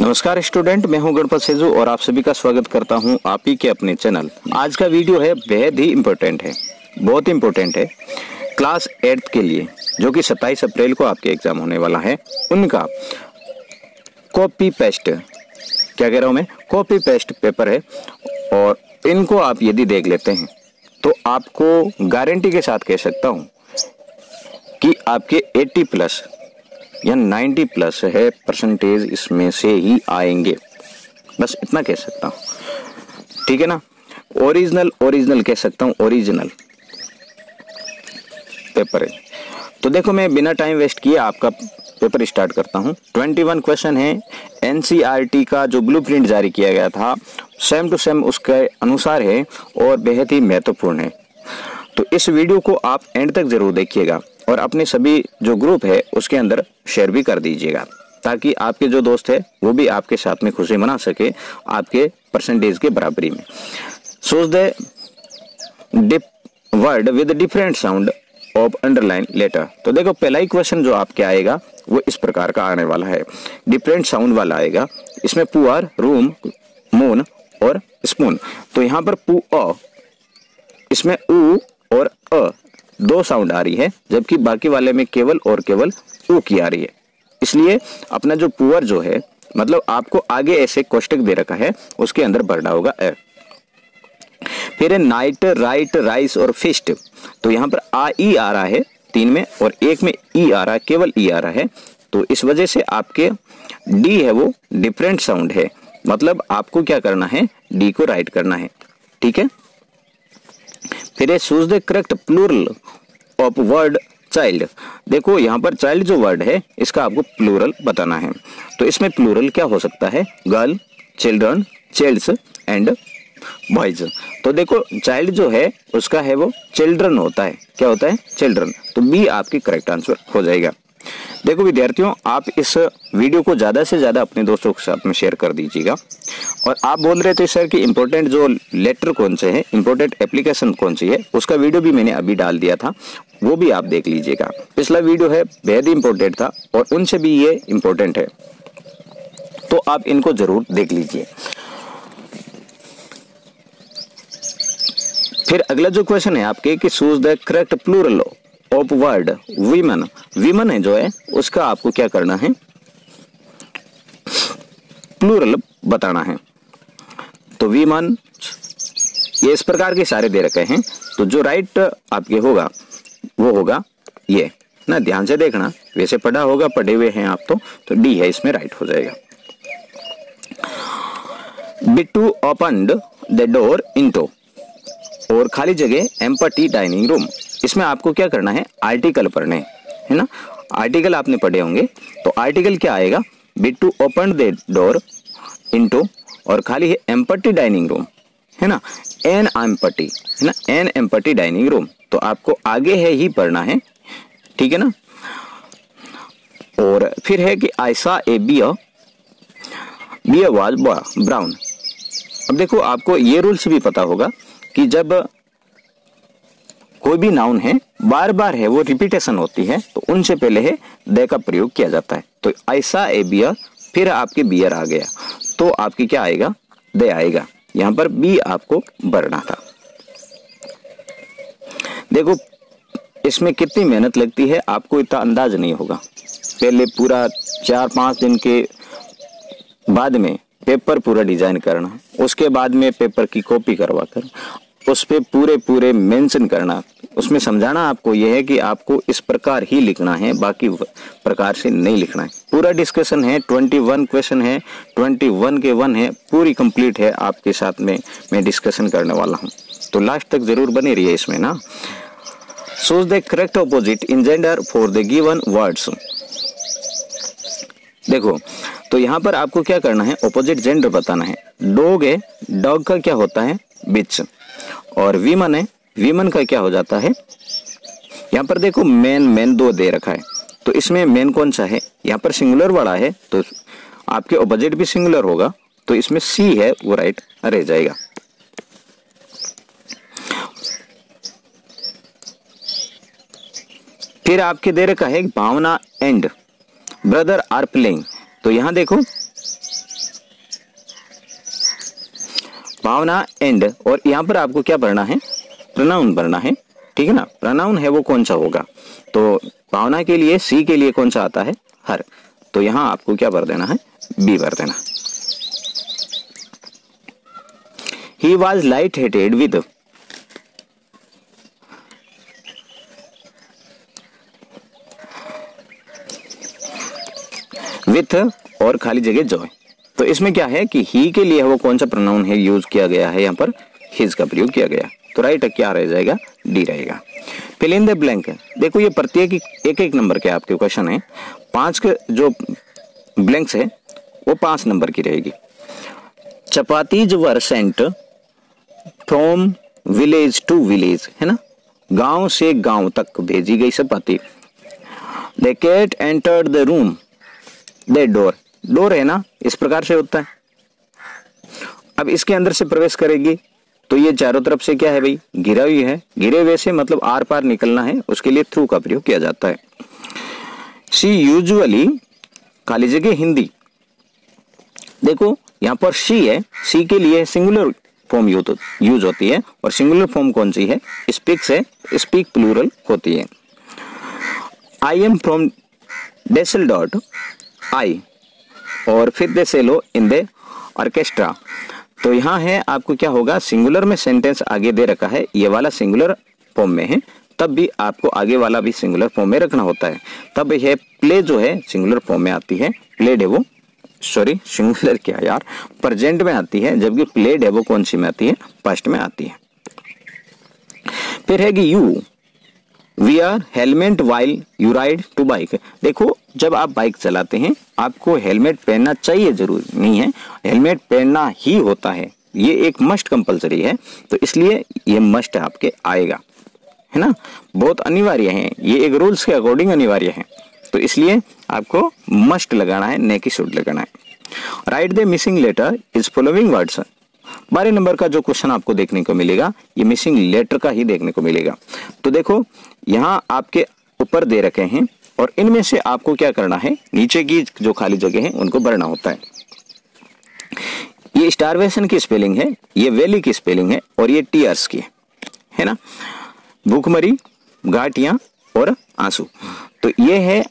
नमस्कार स्टूडेंट, मैं हूं गणपत सेजू और आप सभी का स्वागत करता हूं आप ही के अपने चैनल। आज का वीडियो है बेहद ही इम्पोर्टेंट है, बहुत इम्पोर्टेंट है क्लास 8 के लिए, जो कि 27 अप्रैल को आपके एग्जाम होने वाला है। उनका कॉपी पेस्ट, क्या कह रहा हूं मैं, कॉपी पेस्ट पेपर है और इनको आप यदि देख लेते हैं तो आपको गारंटी के साथ कह सकता हूं कि आपके 80 प्लस या 90 प्लस है परसेंटेज इसमें से ही आएंगे, बस इतना कह सकता हूं। ठीक है ना। ओरिजिनल कह सकता हूं, ओरिजिनल पेपर है। तो देखो, मैं बिना टाइम वेस्ट किए आपका पेपर स्टार्ट करता हूं। 21 क्वेश्चन है। एनसीईआरटी का जो ब्लूप्रिंट जारी किया गया था सेम टू सेम उसके अनुसार है और बेहद ही महत्वपूर्ण है। तो इस वीडियो को आप एंड तक जरूर देखिएगा और अपने सभी जो ग्रुप है उसके अंदर शेयर भी कर दीजिएगा, ताकि आपके जो दोस्त है वो भी आपके साथ में खुशी मना सके आपके परसेंटेज के बराबरी में। Choose the word with different sound of underline letter. तो देखो, पहला ही क्वेश्चन जो आपके आएगा वो इस प्रकार का आने वाला है, डिफरेंट साउंड वाला आएगा। इसमें पुअर, रूम, मून और स्पून। तो यहाँ पर पु, इसमें उ और अ दो साउंड आ रही है, जबकि बाकी वाले में केवल और केवल उ की आ रही है। इसलिए अपना जो पुअर जो है, मतलब आपको आगे ऐसे कोष्टक दे रखा है, उसके अंदर भरना होगा ए। फिर है नाइट, राइट, राइस और फिस्ट। तो यहाँ पर आ ई आ रहा है 3 में और 1 में ई आ रहा है, केवल ई आ रहा है। तो इस वजह से आपके डी है वो डिफरेंट साउंड है, मतलब आपको क्या करना है, डी को राइट करना है। ठीक है। फिर है choose the correct plural of word child. देखो, यहाँ पर चाइल्ड जो वर्ड है इसका आपको प्लूरल बताना है। तो इसमें प्लूरल क्या हो सकता है, girl, children, childs and boys. तो देखो, चाइल्ड जो है उसका है वो चिल्ड्रन होता है। क्या होता है, चिल्ड्रन। तो बी आपकी करेक्ट आंसर हो जाएगा। देखो विद्यार्थियों, आप इस वीडियो को ज्यादा से ज्यादा अपने दोस्तों के साथ में शेयर कर दीजिएगा। और आप बोल रहे थे सर कि इंपॉर्टेंट जो लेटर कौन से हैं, इंपॉर्टेंट एप्लीकेशन कौन सी है, उसका वीडियो भी मैंने अभी डाल दिया था, वो भी आप देख लीजिएगा। पिछला वीडियो है बेहद ही इंपॉर्टेंट था और उनसे भी ये इंपॉर्टेंट है, तो आप इनको जरूर देख लीजिए। फिर अगला जो क्वेश्चन है आपके कि choose the correct plural of word women. Women है जो है उसका आपको क्या करना है, प्लूरल बताना है। तो वीमन, ये इस प्रकार के सारे दे रखे हैं। तो जो राइट आपके होगा वो होगा ये ना, ध्यान से देखना, वैसे पढ़ा होगा, पढ़े हुए हैं आप तो डी है इसमें राइट हो जाएगा। Bittu opened the door into, और खाली जगह एम्पटी डाइनिंग रूम। इसमें आपको क्या करना है, आर्टिकल पढ़ने है ना। आर्टिकल आपने पढ़े होंगे, तो आर्टिकल क्या आएगा, Bittu open the door into और खाली है एम्पटी डाइनिंग रूम, है ना, एन एम्पटी, है ना, एन एम्पटी डाइनिंग रूम। तो आपको आगे है ही पढ़ना है, ठीक है ना। और फिर है कि आई सा ए बियर वाज ब्राउन। अब देखो, आपको ये रूल्स भी पता होगा कि जब कोई भी नाउन है बार बार है वो रिपीटेशन होती है, तो उनसे पहले है दे का प्रयोग किया जाता है। तो ऐसा ए बियर, फिर आपके बियर आ गया तो आपकी क्या आएगा, दे आएगा। यहां पर बी आपको भरना था। देखो, इसमें कितनी मेहनत लगती है आपको इतना अंदाज नहीं होगा। पहले पूरा 4-5 दिन के बाद में पेपर पूरा डिजाइन करना, उसके बाद में पेपर की कॉपी करवा कर उस पे पूरे मेंशन करना, उसमें समझाना आपको यह है कि आपको इस प्रकार ही लिखना है, बाकी प्रकार से नहीं लिखना है। पूरा डिस्कशन है, 21 क्वेश्चन है, 21 के 1 है, पूरी कंप्लीट है आपके साथ में मैं डिस्कशन करने वाला हूं। तो लास्ट तक जरूर बने रहिए इसमें ना। Choose the correct opposite in gender for the given words. देखो, तो यहाँ पर आपको क्या करना है, ऑपोजिट जेंडर बताना है। डॉग है, डॉग का क्या होता है, बिच। और वीमन है, वीमन का क्या हो जाता है, यहाँ पर देखो मैन दो दे रखा है, तो इसमें मैन कौन सा है, यहाँ पर सिंगुलर वाला है, तो आपके ऑपोजिट भी सिंगुलर होगा, तो इसमें सी है वो राइट रह जाएगा। फिर आपके दे रखा है भावना एंड ब्रदर आर प्लेइंग। तो यहां देखो भावना एंड, और यहाँ पर आपको क्या भरना है, प्रोनाउन भरना है, ठीक है ना। प्रोनाउन है वो कौन सा होगा, तो भावना के लिए सी के लिए कौन सा आता है, हर, तो यहाँ आपको क्या भर देना है, बी भर देना। He was light hated with और खाली जगह जॉय। तो इसमें क्या है कि ही के लिए वो कौन सा प्रोनाउन है यूज किया गया है, यहाँ पर हिज का प्रयोग किया गया। तो राइट क्या रह जाएगा, डी रहेगा। फिल इन द ब्लैंक, देखो ये प्रत्येक एक एक नंबर के आपके क्वेश्चन है, 5 के जो ब्लैंक्स है वो 5 नंबर की रहेगी। Chapatis were sent from village to village, है ना, गांव से गांव तक भेजी गई चपाती। The cat entered the room, the door, door है ना, इस प्रकार से होता है। अब इसके अंदर से प्रवेश करेगी तो ये चारों तरफ से क्या है भाई, घिरा हुई है, घिरे हुए से मतलब आर पार निकलना है, उसके लिए थ्रू का प्रयोग किया जाता है। शी यूजुअली, खाली जगह हिंदी, देखो यहां पर शी है, शी के लिए सिंगुलर फॉर्म यूज होती है, और सिंगुलर फॉर्म कौन सी है, स्पीक्स है, स्पीक प्लूरल होती है। आई एम फ्रॉम डेसलडॉट, आई, और फिर दे सेलो इन द ऑर्केस्ट्रा, तो यहाँ है आपको क्या होगा, सिंगुलर में सेंटेंस आगे दे रखा है, ये वाला सिंगुलर फॉर्म में है, तब भी आपको आगे वाला भी सिंगुलर फॉर्म में रखना होता है। तब यह प्ले जो है सिंगुलर फॉर्म में आती है, प्लेड है वो, सॉरी सिंगुलर क्या यार, प्रेजेंट में आती है, जबकि प्लेड है वो कौन सी में आती है, पास्ट में आती है। फिर है कि you wear helmet while you ride to bike, देखो जब आप बाइक चलाते हैं आपको हेलमेट पहनना चाहिए, जरूरी नहीं है, हेलमेट पहनना ही होता है, ये एक मस्ट कंपलसरी है, तो इसलिए ये मस्ट आपके आएगा, है ना, बहुत अनिवार्य है, ये एक रूल्स के अकॉर्डिंग अनिवार्य है, तो इसलिए आपको मस्ट लगाना है, न कि शुड लगाना है। Write the missing letter is following words, 12 number का जो क्वेश्चन आपको देखने को मिलेगा ये मिसिंग लेटर का ही देखने को मिलेगा। तो देखो यहाँ आपके ऊपर दे रखे हैं, और इनमें से आपको क्या करना है, नीचे की जो खाली जगह है उनको भरना होता है। ये स्टारवेशन की स्पेलिंग है, ये वैली की स्पेलिंग है, और ये टीयर्स की है ना, भूखमरी, घाटियां और आंसू। तो ये है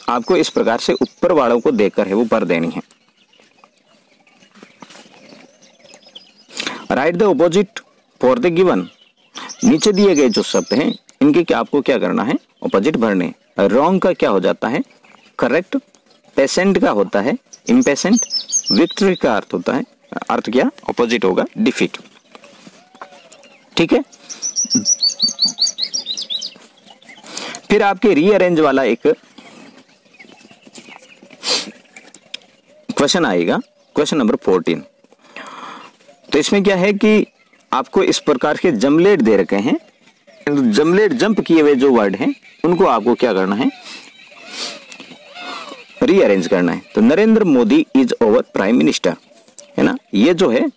आपको इस प्रकार से ऊपर वालों को देखकर है वो भर देनी है। Write the opposite for the given, नीचे दिए गए जो शब्द हैं इनके क्या आपको क्या करना है, ऑपोजिट भरने। रॉन्ग का क्या हो जाता है, करेक्ट, पेशेंट का होता है इम्पेशेंट, विक्ट्री का अर्थ होता है, अर्थ क्या ऑपोजिट होगा, डिफीट, ठीक है। फिर आपके रीअरेंज वाला एक क्वेश्चन आएगा, क्वेश्चन नंबर 14। तो इसमें क्या है कि आपको इस प्रकार के जमलेट दे रखे हैं, जमलेट जंप किए हुए जो वर्ड हैं उनको आपको क्या करना है, रीअरेंज करना है। तो Narendra Modi is over prime minister, है ना, ये जो है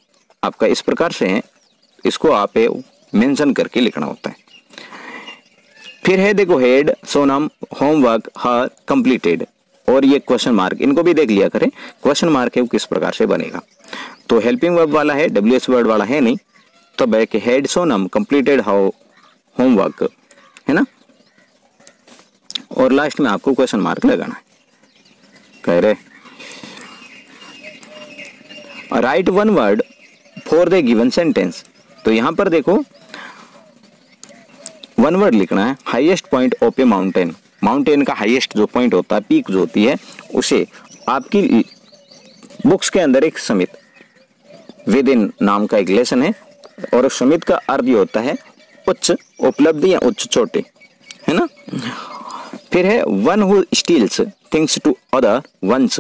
आपका इस प्रकार से है, इसको आप मेंशन करके लिखना होता है। फिर है देखो हेड सोनम होमवर्क हर कंप्लीटेड, और ये क्वेश्चन मार्क, इनको भी देख लिया करें, क्वेश्चन मार्क है वो किस प्रकार से बनेगा। तो हेल्पिंग वर्ब वाला है, WH वर्ड वाला है नहीं, तो back head Sonam completed how homework, है ना, और लास्ट में आपको क्वेश्चन मार्क लगाना है। कह रहे right one word for the given sentence, तो यहां पर देखो वन वर्ड लिखना है, highest point of A mountain, mountain का हाईएस्ट जो पॉइंट होता है, पीक जो होती है, उसे आपकी बुक्स के अंदर एक समित विद इन नाम का एक लेसन है, और समित का अर्थ ये होता है उच्च उपलब्धि या उच्च चोटी, है ना। फिर है one who steals things to other ones,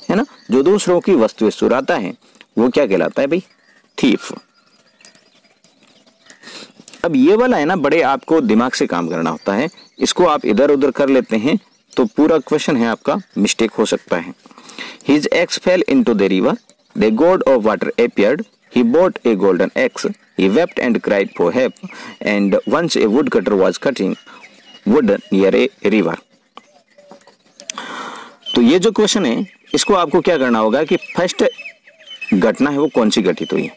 है ना, जो दूसरों की वस्तुएं चुराता है वो क्या कहलाता है भाई, थीफ। अब ये वाला है ना, बड़े आपको दिमाग से काम करना होता है, इसको आप इधर उधर कर लेते हैं तो पूरा क्वेश्चन है आपका मिस्टेक हो सकता है। His axe fell into the river, the god of water appeared, he bought a golden axe, he wept and cried for help, and once a woodcutter was cutting wood near a river। तो ये जो question है इसको आपको क्या करना होगा कि फर्स्ट घटना है वो कौन सी घटित हुई,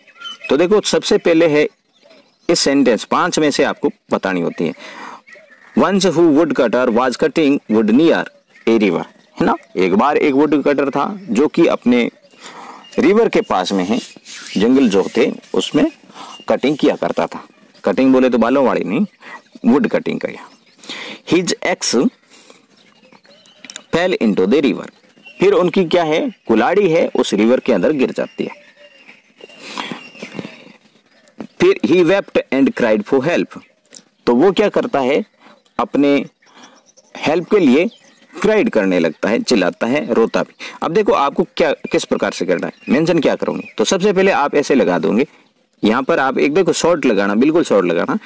तो देखो सबसे पहले है इस सेंटेंस 5 में से आपको बतानी होती है। Ones who would cutter was cutting would near a river, है ना। एक बार एक वुड कटर था जो कि अपने रिवर के पास में है, जंगल जो थे उसमें कटिंग किया करता था। कटिंग बोले तो बालों वाली नहीं, वुड कटिंग का। His ex fail into the river, फिर उनकी क्या है, कुल्हाड़ी है, उस रिवर के अंदर गिर जाती है। फिर he wept and cried for help, तो वो क्या करता है, अपने हेल्प के लिए क्राइड करने लगता है, चिल्लाता है, रोता भी। अब देखो आपको क्या किस प्रकार से करना है, मेंशन क्या करोगे। तो सबसे पहले आप ऐसे लगा दोगे, यहां पर आप एक देखो शॉर्ट लगाना, बिल्कुल शॉर्ट लगाना,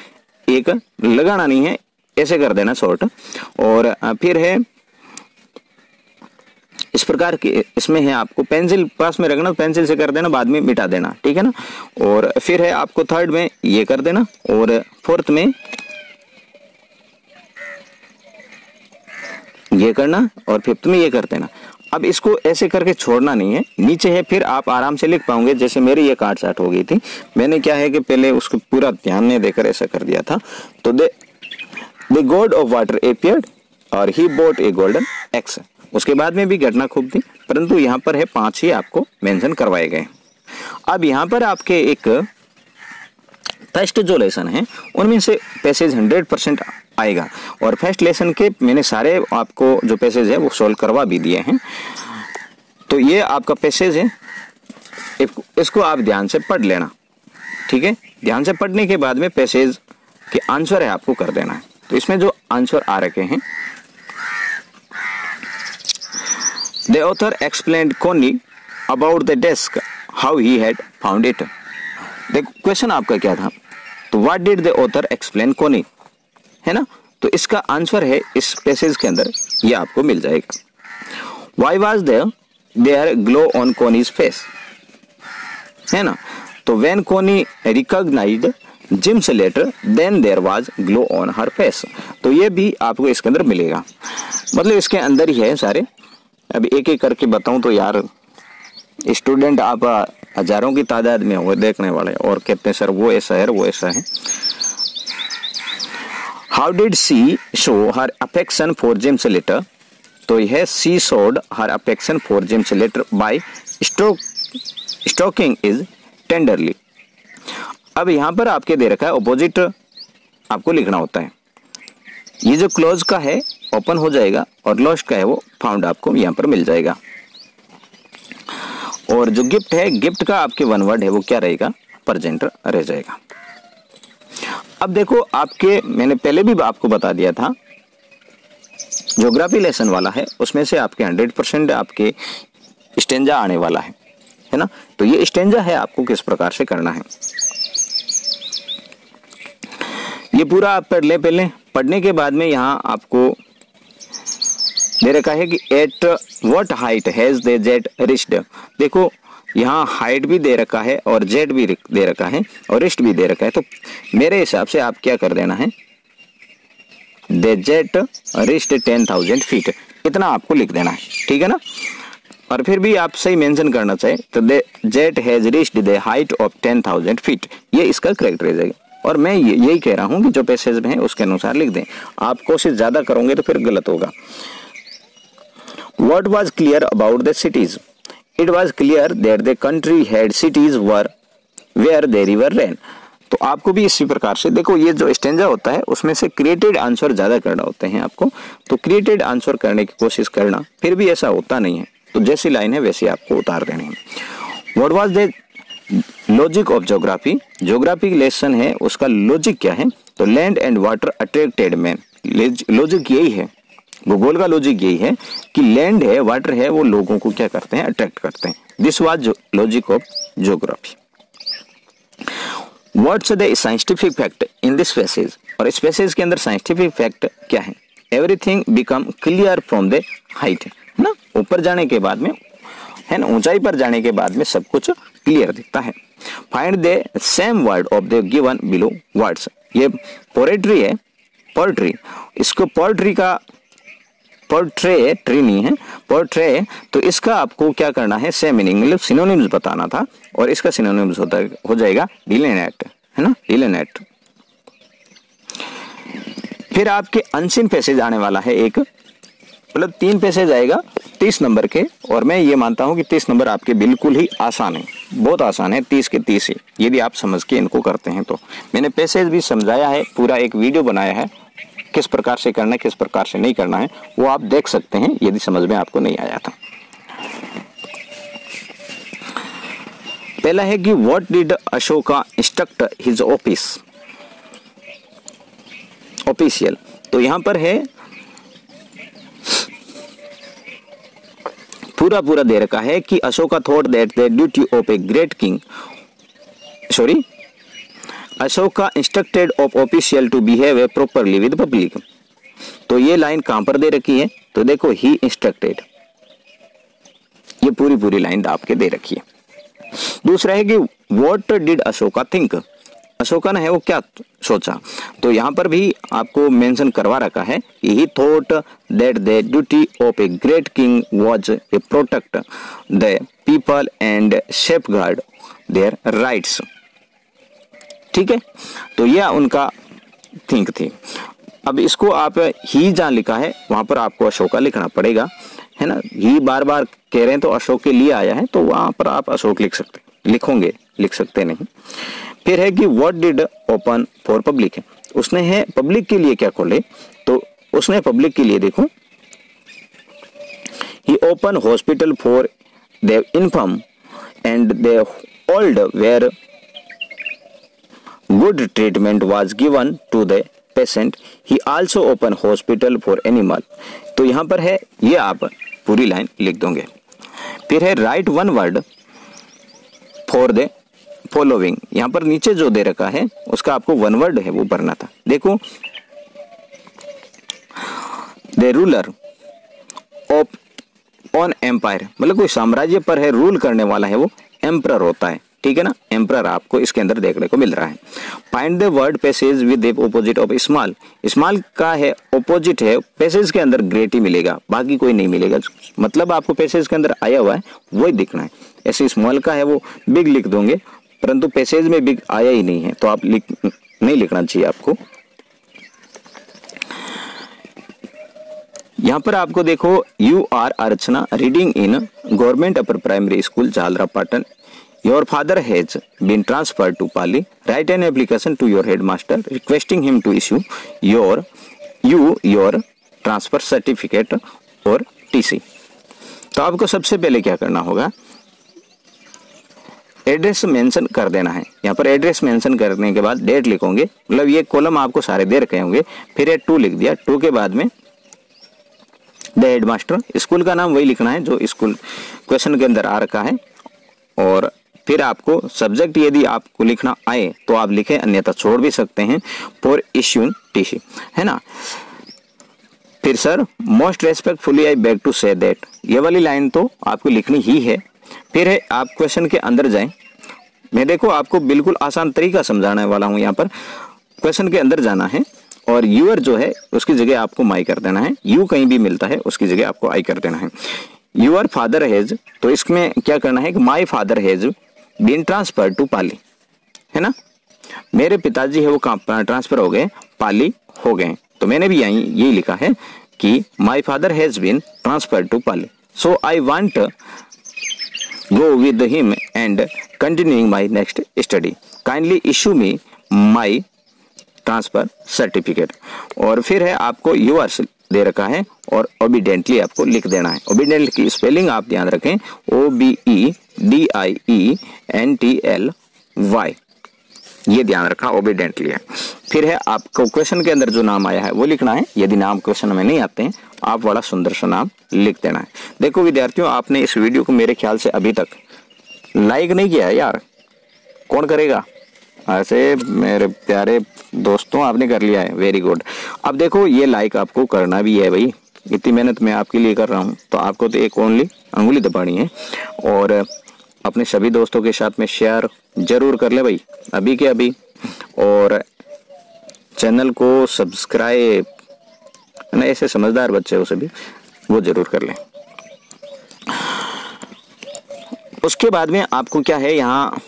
एक लगाना नहीं है, ऐसे कर देना शॉर्ट। और फिर है इस प्रकार की, इसमें है आपको पेंसिल पास में रखना, पेंसिल से कर देना, बाद में मिटा देना, ठीक है ना। और फिर है आपको थर्ड में ये कर देना, और फोर्थ में ये करना, और फिफ्थ में ये कर देना। अब इसको ऐसे करके छोड़ना नहीं है, नीचे है, फिर आप आराम से लिख पाओगे। जैसे मेरी ये काट साट हो गई थी, मैंने क्या है कि पहले उसको पूरा ध्यान में देकर ऐसा कर दिया था। तो the God of water appeared और ही बोट ए गोल्डन एक्स, उसके बाद में भी घटना खूब थी, परंतु यहाँ पर है 5 ही आपको मेंशन करवाए गए। अब यहाँ पर आपके एक फर्स्ट जो लेसन है उनमें से पैसेज 100% आएगा, और फर्स्ट लेसन के मैंने सारे आपको जो पैसेज है वो सोल्व करवा भी दिए हैं। तो ये आपका पैसेज है, इसको आप ध्यान से पढ़ लेना, ठीक है। ध्यान से पढ़ने के बाद में पैसेज के आंसर है आपको कर देना है। तो इसमें जो आंसर आ रखे हैं, The author explained Connie about the desk, how he had found it. देखो क्वेश्चन आपका क्या था, तो What did the author explain Connie, है ना। तो इसका आंसर है इस पैसेज के अंदर, ये आपको मिल जाएगा। Why was there glow on Connie's face, है ना। तो when Connie recognized Jim Slater, then there was glow on her face, तो ये भी आपको इसके अंदर मिलेगा, मतलब इसके अंदर ही है सारे। अभी एक एक करके बताऊं तो यार स्टूडेंट आप हजारों की तादाद में होंगे देखने वाले, और कहते हैं सर वो ऐसा है, वो ऐसा है। How did she show her affection for James letter, तो यह she showed her affection for James letter by stroking is tenderly. अब यहां पर आपके दे रखा है ऑपोजिट आपको लिखना होता है। ये जो क्लोज का है ओपन हो जाएगा, और लॉस्ट का है वो फाउंड आपको यहाँ पर मिल जाएगा। और जो गिफ्ट है, गिफ्ट का आपके वन वर्ड है वो क्या रहेगा, प्रेजेंट रह जाएगा। अब देखो आपके मैंने पहले भी आपको बता दिया था, ज्योग्राफी लेसन वाला है उसमें से आपके 100% आपके स्टेंजा आने वाला है ना। तो ये स्टेंजा है आपको किस प्रकार से करना है, ये पूरा आप पढ़ ले। पहले पढ़ने के बाद में यहाँ आपको दे रखा है कि at what height has the jet reached, देखो यहाँ हाइट भी दे रखा है और जेट भी दे रखा है और रिस्ट भी दे रखा है। तो मेरे हिसाब से आप क्या कर देना है, द जेट रिच्ड 10,000 फीट, इतना आपको लिख देना है, ठीक है ना। और फिर भी आप सही मेंशन करना चाहे तो the jet has reached the height of 10,000 feet, ये इसका करेक्ट रह जाएगा। और मैं यही कह रहा हूं कि जो पैसेज में है उसके अनुसार लिख दें, आप कोशिश ज्यादा करोगे तो फिर गलत होगा। What was clear about the cities? It was clear that the country had cities where the river ran. तो आपको भी इसी प्रकार से देखो, ये जो स्टेंजा होता है उसमें से क्रिएटेड आंसर ज्यादा करना होते हैं आपको, तो क्रिएटेड आंसर करने की कोशिश करना, फिर भी ऐसा होता नहीं है, तो जैसी लाइन है वैसी आपको उतार देनी है। What was the logic of geography, geography lesson है उसका लॉजिक क्या है, तो land and water attracted man, logic यही है, भूगोल का लॉजिक यही है कि लैंड है, वाटर है, वो लोगों को क्या करते हैं, अट्रैक्ट करते हैं। This was logic of geography. What's the scientific fact in this passage, और इस पैसेज के अंदर साइंटिफिक फैक्ट क्या है, everything become clear from the height, है ना, ऊपर जाने के बाद में, है ना, ऊंचाई पर जाने के बाद में सब कुछ क्लियर दिखता है। Find the same word of the given below words, ये पोएट्री है, पोएट्री, इसको पोएट्री का पोर्ट्रे, ट्री नहीं है, पोर्ट्रे। तो इसका आपको क्या करना है, सेम मीनिंग मतलब सिनोनिम्स बताना था, और इसका सिनोनिम्स हो जाएगा डिलिनेट, है ना, डिलिनेट। फिर आपके अनसीन पैसेज आने वाला है एक, मतलब 3 पैसेज आएगा 30 नंबर के, और मैं ये मानता हूं कि 30 नंबर आपके बिल्कुल ही आसान है, बहुत आसान है, 30 के 30 ही, यदि आप समझ के इनको करते हैं तो। मैंने पैसेज भी समझाया है, पूरा एक वीडियो बनाया है, किस प्रकार से करना है किस प्रकार से नहीं करना है, वो आप देख सकते हैं यदि समझ में आपको नहीं आया था। पहला है कि what did Ashoka instruct his official. तो यहां पर है पूरा दे रखा है कि Ashoka thought that the duty of a great king, sorry, Ashoka instructed of official to behave properly with public. तो ये लाइन कहां पर दे रखी है, तो देखो ही इंस्ट्रक्टेड, ये पूरी लाइन आपके दे रखी है। दूसरा है कि what did Ashoka think, Ashoka ने है वो क्या सोचा, तो यहां पर भी आपको मेंशन करवा रखा है कि ही thought that the duty of a great king was a protect the people and safeguard their rights. ठीक है, तो यह उनका थिंक थी। अब इसको आप ही जहां लिखा है वहां पर आपको अशोका लिखना पड़ेगा, है ना, ही बार बार कह रहे हैं तो अशोक के लिए आया है, तो वहां पर आप अशोक लिख सकते नहीं। फिर है कि what did open for public है, उसने है पब्लिक के लिए क्या खोले, तो उसने पब्लिक के लिए देखो he open hospital for the infirm and the old where good treatment was given to the patient, he also open hospital for animal. तो यहां पर है, ये आप पूरी लाइन लिख दोगे। फिर है right one word for the following, यहां पर नीचे जो दे रखा है उसका आपको वन वर्ड है वो भरना था। देखो the ruler of on empire, मतलब कोई साम्राज्य पर है रूल करने वाला है वो एम्परर होता है, ठीक है ना, एम्परर आपको इसके अंदर देखने को मिल रहा है। Find the word passage with the opposite of small, small का है ऑपोजिट है, पैसेज के अंदर ग्रेट ही मिलेगा, बाकी कोई नहीं मिलेगा, मतलब आपको पैसेज के अंदर आया हुआ है वही दिखना है। ऐसे स्मॉल का है वो बिग लिख दोगे, परंतु पैसेज में बिग आया ही नहीं है तो आप नहीं लिखना चाहिए आपको। यहां पर आपको देखो you are Archana reading in government upper primary school Jhalrapatan, your father has been transferred to Pali, write an application to your headmaster requesting him to issue your transfer certificate और टीसी। तो आपको सबसे पहले क्या करना होगा, एड्रेस मेंशन कर देना है। यहाँ पर एड्रेस मेंशन करने के बाद डेट लिखोगे, मतलब ये कॉलम आपको सारे दे रखे होंगे, फिर 2 लिख दिया, 2 के बाद में द हेडमास्टर, स्कूल का नाम वही लिखना है जो स्कूल क्वेश्चन के अंदर आ रखा है, और फिर आपको सब्जेक्ट यदि आपको लिखना आए तो आप लिखें, अन्यथा छोड़ भी सकते हैं, फॉर इश्यूइंग टीसी, है ना। फिर sir most respectfully I beg to say that, ये वाली लाइन तो आपको लिखनी ही है। फिर है आप क्वेश्चन के अंदर जाएं, मैं देखो आपको बिल्कुल आसान तरीका समझाने वाला हूं। यहाँ पर क्वेश्चन के अंदर जाना है और यूअर जो है उसकी जगह आपको माई कर देना है, यू कहीं भी मिलता है उसकी जगह आपको आई कर देना है। यूअर फादर हैज, तो इसमें क्या करना है कि my father has been transfer to Pali, है ना, मेरे पिताजी है वो कहाँ ट्रांसफर हो गए, पाली हो गए। तो मैंने भी यही लिखा है कि my father has been transfer to Pali, so I want go with him and continuing my next study, kindly issue me my transfer certificate। और फिर है आपको yours दे रखा है और obediently आपको लिख देना है। obedient की स्पेलिंग आप ध्यान रखें, OBEDIENTLY, ये ध्यान रखना ओबीडेंटली है। फिर है आपको क्वेश्चन के अंदर जो नाम आया है वो लिखना है, यदि नाम क्वेश्चन में नहीं आते हैं आप बड़ा सुंदर सा नाम लिख देना है। देखो विद्यार्थियों, आपने इस वीडियो को मेरे ख्याल से अभी तक लाइक नहीं किया है यार, कौन करेगा? ऐसे मेरे प्यारे दोस्तों आपने कर लिया है, वेरी गुड। अब देखो ये लाइक आपको करना भी है भाई, इतनी मेहनत मैं आपके लिए कर रहा हूँ तो आपको तो एक ओनली अंगुली दबानी है, और अपने सभी दोस्तों के साथ में शेयर जरूर कर ले भाई अभी के अभी, और चैनल को सब्सक्राइब, ऐसे समझदार बच्चे हो सभी वो जरूर कर लें। उसके बाद में आपको क्या है, यहाँ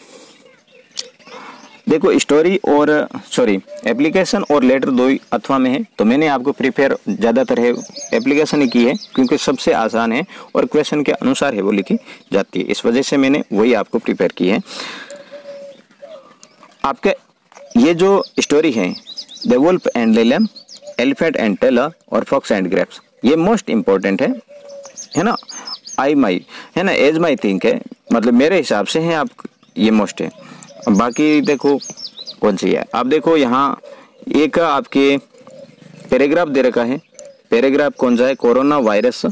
देखो स्टोरी और एप्लीकेशन और लेटर दो ही अथवा में है, तो मैंने आपको प्रिपेयर ज़्यादातर है एप्लीकेशन ही की है, क्योंकि सबसे आसान है और क्वेश्चन के अनुसार है वो लिखी जाती है, इस वजह से मैंने वही आपको प्रिपेयर की है। आपके ये जो स्टोरी है the wolf and the lamb, elephant and tailor और फॉक्स एंड ग्रेप्स, ये मोस्ट इम्पोर्टेंट है ना, है ना, एज माई थिंक है, मतलब मेरे हिसाब से है, आप ये मोस्ट है। बाकी देखो कौन सी है, आप देखो यहाँ एक आपके पैराग्राफ दे रखा है, पैराग्राफ कौन सा है, कोरोना वायरस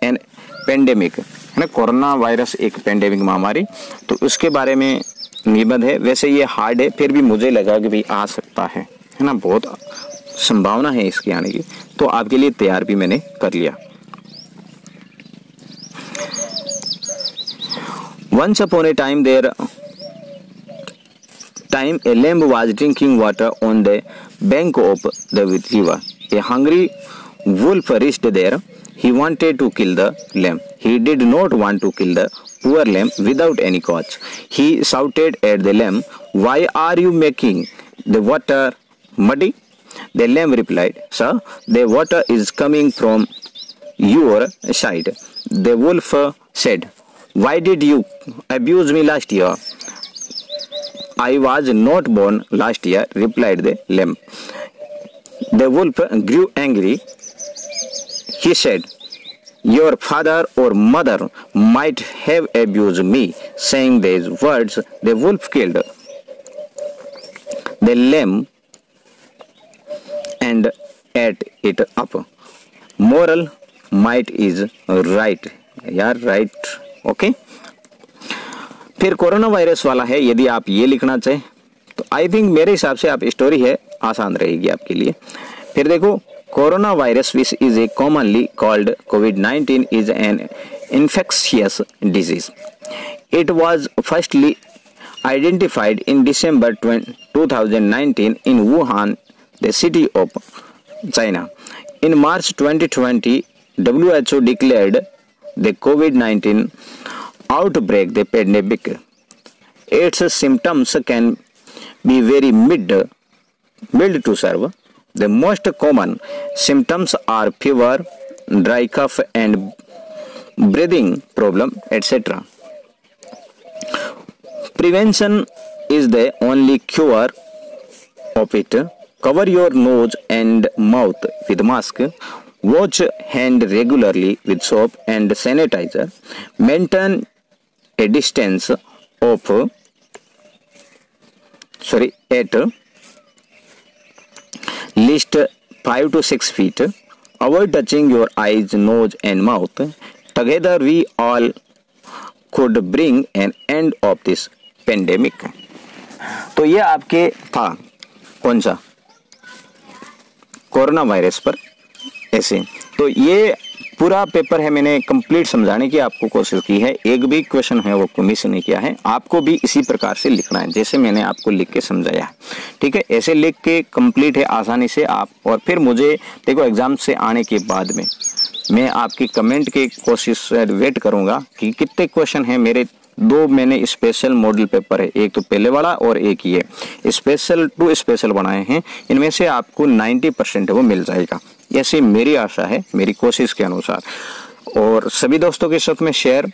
एंड पेंडेमिक, है ना, कोरोना वायरस एक पेंडेमिक महामारी, तो उसके बारे में निबंध है। वैसे ये हार्ड है, फिर भी मुझे लगा कि भाई आ सकता है ना, बहुत संभावना है इसके आने की, तो आपके लिए तैयार भी मैंने कर लिया। Once upon a time a lamb was drinking water on the bank of the river. A hungry wolf reached there. He wanted to kill the lamb. He did not want to kill the poor lamb without any cause. He shouted at the lamb, "Why are you making the water muddy?" The lamb replied, "Sir, the water is coming from your side." The wolf said, "Why did you abuse me last year?" "I was not born last year," replied the lamb. The wolf grew angry. He said, "Your father or mother might have abused me." Saying these words, the wolf killed the lamb and ate it up. Moral, might is right. यार right. Okay फिर corona virus वाला है, यदि आप ये लिखना चाहें तो आई थिंक मेरे हिसाब से आप स्टोरी है आसान रहेगी आपके लिए। फिर देखो corona virus which is a commonly called covid is an infectious disease. It was firstly identified in December 2019 in Wuhan, the city of China. In March 2020, WHO declared the COVID-19 outbreak the pandemic. Its symptoms can be very mild to serve. The most common symptoms are fever, dry cough, and breathing problem, etc. Prevention is the only cure of it. Cover your nose and mouth with mask. Wash hand regularly with soap and sanitizer. Maintain a distance of at least 5 to 6 feet. Avoid touching your eyes, nose and mouth. Together we all could bring an end of this pandemic. तो ये आपके था कौन सा corona virus पर ऐसे। तो ये पूरा पेपर है, मैंने कंप्लीट समझाने की आपको कोशिश की है, एक भी क्वेश्चन है वो मिस नहीं किया है। आपको भी इसी प्रकार से लिखना है जैसे मैंने आपको लिख के समझाया है, ठीक है, ऐसे लिख के कंप्लीट है आसानी से आप। और फिर मुझे देखो एग्जाम से आने के बाद में मैं आपकी कमेंट के कोशिश वेट करूंगा कि कितने क्वेश्चन हैं मेरे। दो मैंने स्पेशल मॉडल पेपर है, एक तो पहले वाला और एक ये स्पेशल टू स्पेशल बनाए हैं, इनमें से आपको 90% है वो मिल जाएगा, ऐसी मेरी आशा है मेरी कोशिश के अनुसार। और सभी दोस्तों के साथ में शेयर,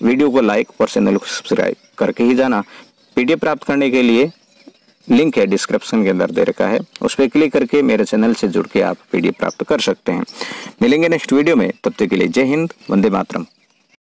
वीडियो को लाइक और चैनल को सब्सक्राइब करके ही जाना। पीडीएफ प्राप्त करने के लिए लिंक है डिस्क्रिप्शन के अंदर दे रखा है, उस पर क्लिक करके मेरे चैनल से जुड़ के आप पीडीएफ प्राप्त कर सकते हैं। मिलेंगे नेक्स्ट वीडियो में, तब तक के लिए जय हिंद, वंदे मातरम।